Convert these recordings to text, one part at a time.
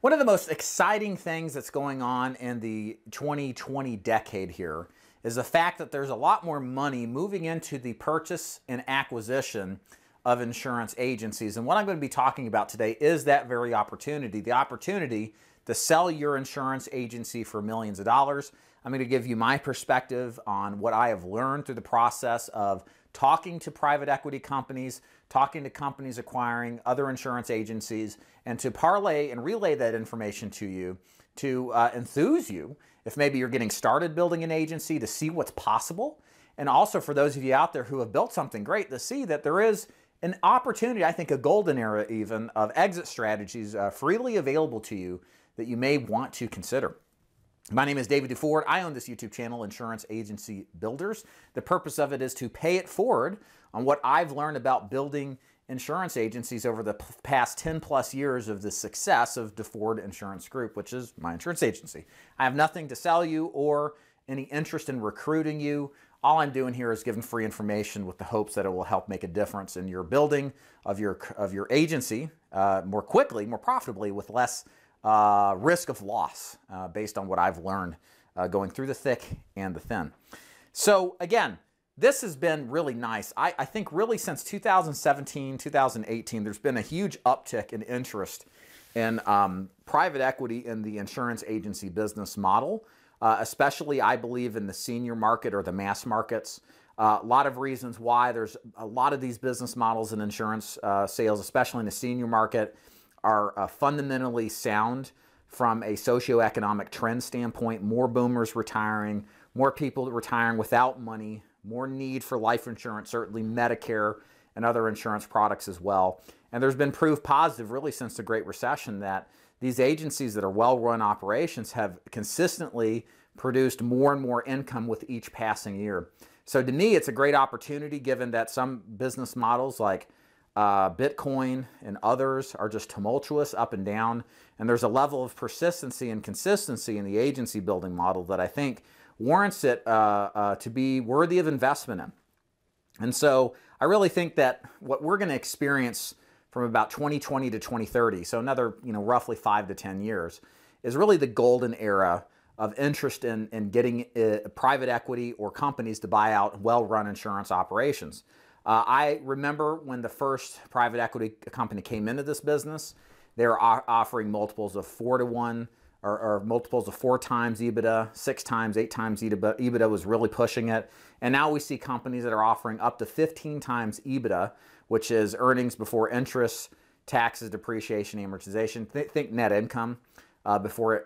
One of the most exciting things that's going on in the 2020 decade here is the fact that there's a lot more money moving into the purchase and acquisition of insurance agencies. And what I'm going to be talking about today is that very opportunity, the opportunity to sell your insurance agency for millions of dollars. I'm going to give you my perspective on what I have learned through the process of talking to private equity companies, talking to companies acquiring other insurance agencies, and to parlay and relay that information to you to enthuse you if maybe you're getting started building an agency, to see what's possible. And also for those of you out there who have built something great, to see that there is an opportunity, I think a golden era even, of exit strategies freely available to you that you may want to consider. My name is David DuFord. I own this YouTube channel, Insurance Agency Builders. The purpose of it is to pay it forward on what I've learned about building insurance agencies over the past 10 plus years of the success of DuFord Insurance Group, which is my insurance agency. I have nothing to sell you or any interest in recruiting you. All I'm doing here is giving free information with the hopes that it will help make a difference in your building of your agency more quickly, more profitably, with less risk of loss based on what I've learned going through the thick and the thin. So again, this has been really nice. I think really since 2017, 2018, there's been a huge uptick in interest in private equity in the insurance agency business model, especially I believe in the senior market or the mass markets. A lot of reasons why there's a lot of these business models in insurance sales, especially in the senior market, are fundamentally sound from a socioeconomic trend standpoint. More boomers retiring, more people retiring without money, more need for life insurance, certainly Medicare and other insurance products as well. And there's been proof positive really since the Great Recession that these agencies that are well-run operations have consistently produced more and more income with each passing year. So to me, it's a great opportunity given that some business models like Bitcoin and others are just tumultuous up and down. And there's a level of persistency and consistency in the agency building model that I think warrants it to be worthy of investment in. And so I really think that what we're going to experience from about 2020 to 2030, so another roughly 5 to 10 years, is really the golden era of interest in getting private equity or companies to buy out well-run insurance operations. I remember when the first private equity company came into this business, they were offering multiples of 4 to 1 or multiples of 4 times EBITDA, 6 times, 8 times EBITDA. EBITDA was really pushing it. And now we see companies that are offering up to 15 times EBITDA, which is earnings before interest, taxes, depreciation, amortization. Think net income before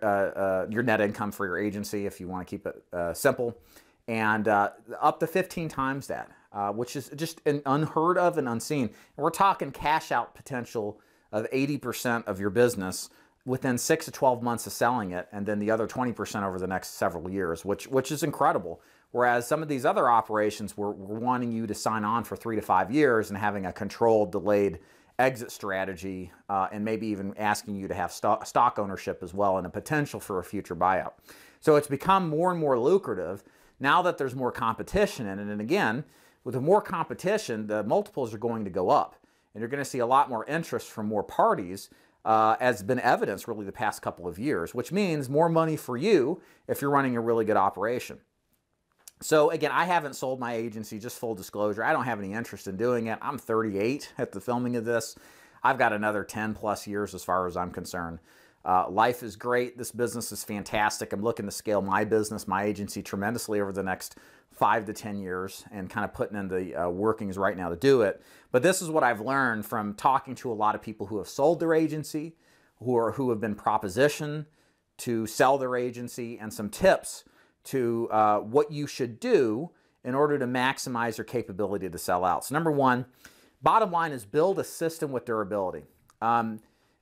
your net income for your agency if you want to keep it simple. And up to 15 times that. Which is just an unheard of and unseen. And we're talking cash out potential of 80% of your business within 6 to 12 months of selling it, and then the other 20% over the next several years, which is incredible. Whereas some of these other operations were wanting you to sign on for 3 to 5 years and having a controlled, delayed exit strategy, and maybe even asking you to have stock ownership as well and a potential for a future buyout. So it's become more and more lucrative now that there's more competition in it. And again, with the more competition, the multiples are going to go up. And you're going to see a lot more interest from more parties, as has been evidenced really the past couple of years, which means more money for you if you're running a really good operation. So again, I haven't sold my agency, just full disclosure. I don't have any interest in doing it. I'm 38 at the filming of this. I've got another 10 plus years as far as I'm concerned. Life is great. This business is fantastic. I'm looking to scale my business, my agency, tremendously over the next 5 to 10 years and kind of putting in the workings right now to do it. But this is what I've learned from talking to a lot of people who have sold their agency, who have been propositioned to sell their agency, and some tips to what you should do in order to maximize your capability to sell out. So number one, bottom line is build a system with durability.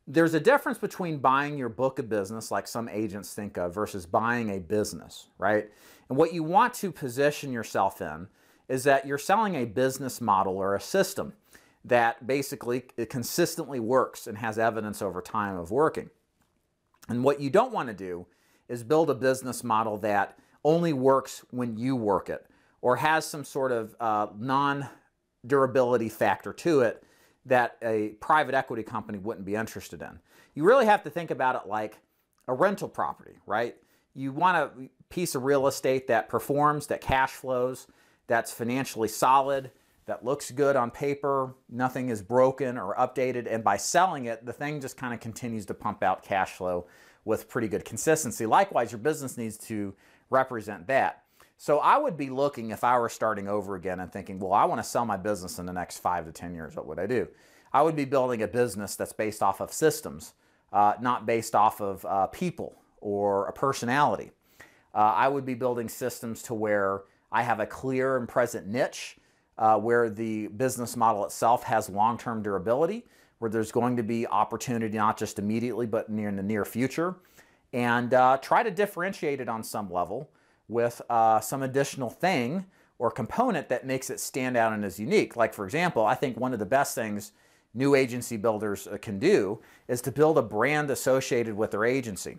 There's a difference between buying your book of business, like some agents think of, versus buying a business, right? And what you want to position yourself in is that you're selling a business model or a system that basically it consistently works and has evidence over time of working. And what you don't want to do is build a business model that only works when you work it or has some sort of non-durability factor to it that a private equity company wouldn't be interested in. you really have to think about it like a rental property, right? You want a piece of real estate that performs, that cash flows, that's financially solid, that looks good on paper, nothing is broken or updated, and by selling it, the thing just kind of continues to pump out cash flow with pretty good consistency. Likewise, your business needs to represent that. So I would be looking, if I were starting over again and thinking, well, I want to sell my business in the next 5 to 10 years, what would I do? I would be building a business that's based off of systems, not based off of people or a personality. I would be building systems to where I have a clear and present niche, where the business model itself has long-term durability, where there's going to be opportunity not just immediately but in the near future, and try to differentiate it on some level with some additional thing or component that makes it stand out and is unique. Like, for example, I think one of the best things new agency builders can do is to build a brand associated with their agency.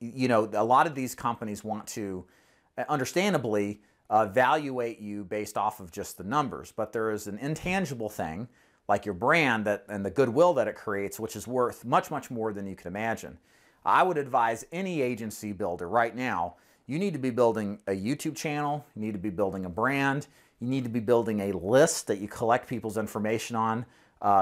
You know, a lot of these companies want to, understandably, evaluate you based off of just the numbers, but there is an intangible thing like your brand that and the goodwill that it creates, which is worth much, much more than you can imagine. I would advise any agency builder right now, you need to be building a YouTube channel, you need to be building a brand, you need to be building a list that you collect people's information on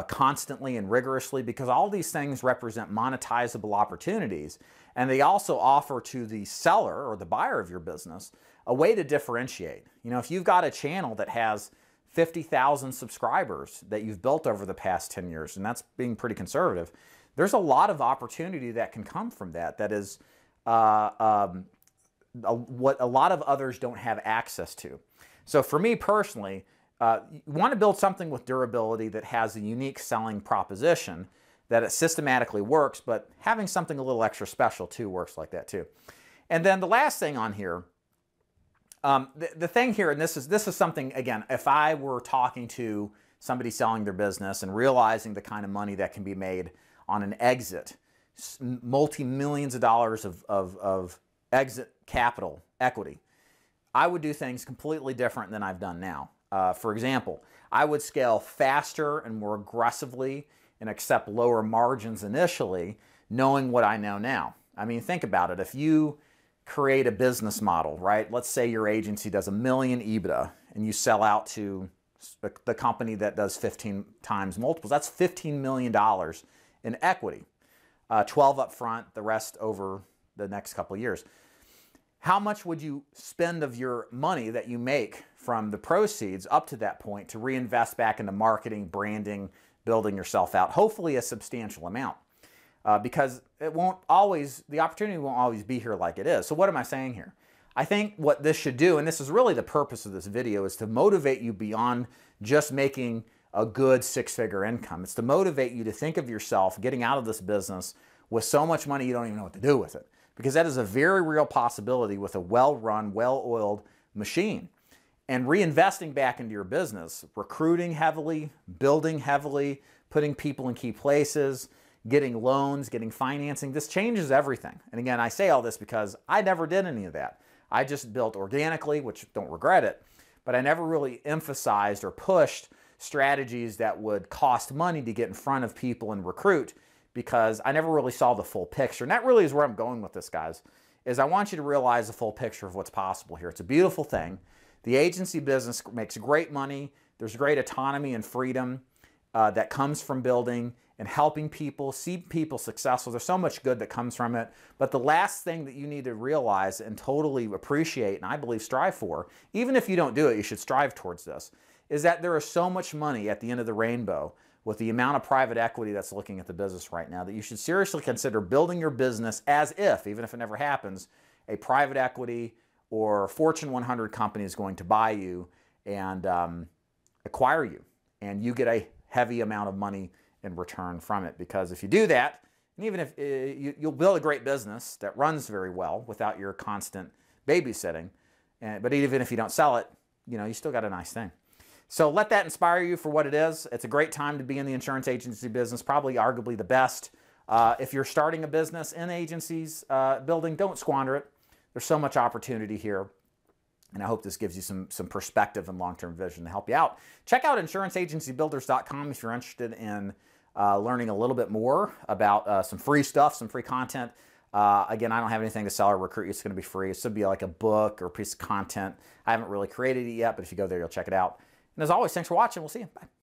constantly and rigorously, because all these things represent monetizable opportunities, and they also offer to the seller or the buyer of your business a way to differentiate. You know, if you've got a channel that has 50,000 subscribers that you've built over the past 10 years, and that's being pretty conservative, there's a lot of opportunity that can come from that. That is what a lot of others don't have access to. So for me personally, you want to build something with durability that has a unique selling proposition, that it systematically works, but having something a little extra special too works like that too. And then the last thing on here, the thing here, and this is something, again, if I were talking to somebody selling their business and realizing the kind of money that can be made on an exit, multi-millions of dollars of exit capital equity, I would do things completely different than I've done now. For example, I would scale faster and more aggressively and accept lower margins initially, knowing what I know now. I mean, think about it. If you create a business model, right? Let's say your agency does $1 million EBITDA and you sell out to the company that does 15 times multiples. That's $15 million in equity, 12 up front, the rest over the next couple of years. How much would you spend of your money that you make from the proceeds up to that point to reinvest back into marketing, branding, building yourself out? Hopefully a substantial amount. Because it won't always, the opportunity won't always be here like it is. So what am I saying here? I think what this should do, and this is really the purpose of this video, is to motivate you beyond just making a good six-figure income. It's to motivate you to think of yourself getting out of this business with so much money you don't even know what to do with it. Because that is a very real possibility with a well-run, well-oiled machine. And reinvesting back into your business, recruiting heavily, building heavily, putting people in key places, getting loans, getting financing, this changes everything. And again, I say all this because I never did any of that. I just built organically, which don't regret it, but I never really emphasized or pushed strategies that would cost money to get in front of people and recruit, because I never really saw the full picture. And that really is where I'm going with this, guys, is I want you to realize the full picture of what's possible here. It's a beautiful thing. The agency business makes great money. There's great autonomy and freedom that comes from building and helping people, see people successful. There's so much good that comes from it. But the last thing that you need to realize and totally appreciate, and I believe strive for, even if you don't do it, you should strive towards this, is that there is so much money at the end of the rainbow with the amount of private equity that's looking at the business right now that you should seriously consider building your business as if, even if it never happens, a private equity or Fortune 100 company is going to buy you and acquire you, and you get a heavy amount of money in return from it. Because if you do that, and even if you'll build a great business that runs very well without your constant babysitting, but even if you don't sell it, you know, you still got a nice thing. So let that inspire you for what it is. It's a great time to be in the insurance agency business, probably arguably the best. If you're starting a business in agencies building, don't squander it. There's so much opportunity here. And I hope this gives you some perspective and long-term vision to help you out. Check out insuranceagencybuilders.com if you're interested in learning a little bit more about some free stuff, some free content. Again, I don't have anything to sell or recruit you. It's going to be free. This would be like a book or a piece of content. I haven't really created it yet, but if you go there, you'll check it out. And as always, thanks for watching. We'll see you. Bye.